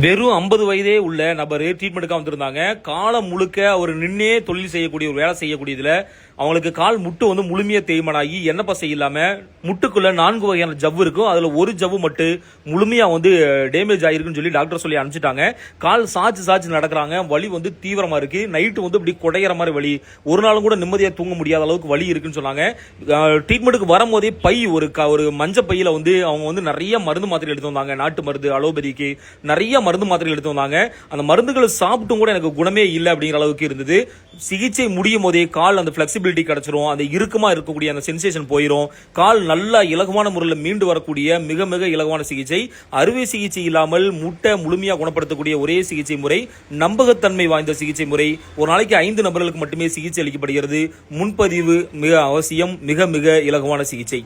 வெறும் 50 வயதே உள்ள நபர் ட்ரீட்மெண்ட்டுக்காக வந்திருந்தாங்க. காலம் முழுக்க அவர் நின்னே தொழில் செய்யக்கூடிய ஒரு வேலை செய்யக்கூடியதுல அவங்களுக்கு கால் முட்டு வந்து முழுமையா தேய்மானாகி எண்ணெய் பசை இல்லாம முட்டுக்குள்ள 4 வகையான ஜவ்வு இருக்கும். அதுல ஒரு ஜவ்வு மட்டும் முழுமையா வந்து டேமேஜ் ஆயிருக்குன்னு சொல்லி டாக்டர் சொல்லி அனுப்பிச்சிட்டாங்க. கால் சாச்சு நடக்கிறாங்க. வலி வந்து தீவிரமா இருக்கு. நைட்டு வந்து இப்படி குடையிற மாதிரி வலி, ஒரு நாளும் கூட நிம்மதியா தூங்க முடியாத அளவுக்கு வலி இருக்குன்னு சொன்னாங்க. ட்ரீட்மெண்ட்டுக்கு வரும்போதே பை ஒரு மஞ்ச பையில வந்து அவங்க வந்து நிறைய மருந்து மாத்திரை எடுத்து வந்தாங்க. நாட்டு மருந்து, அலோபதிக்கு நிறைய மருந்து மாத்திரை எடுத்து வந்தாங்க. அந்த மருந்துகளை சாப்பிட்டும் கூட எனக்கு குணமே இல்லை அப்படிங்கிற அளவுக்கு இருந்தது. சிகிச்சை முடியும் போதே கால் அந்த பிளெக்சிபிலிட்டி கிடைச்சிரும், அந்த இறுக்கமா இருக்கக்கூடிய அந்த சென்சேஷன் போயிடும். கால் நல்லா இலகுவான முறையில் மீண்டு வரக்கூடிய மிக மிக இலகுவான சிகிச்சை. அறுவை சிகிச்சை இல்லாமல் முட்டை முழுமையா குணப்படுத்தக்கூடிய ஒரே சிகிச்சை முறை, நம்பகத்தன்மை வாய்ந்த சிகிச்சை முறை. ஒரு நாளைக்கு 5 நபர்களுக்கு மட்டுமே சிகிச்சை அளிக்கப்படுகிறது. முன்பதிவு மிக அவசியம். மிக மிக இலகுவான சிகிச்சை.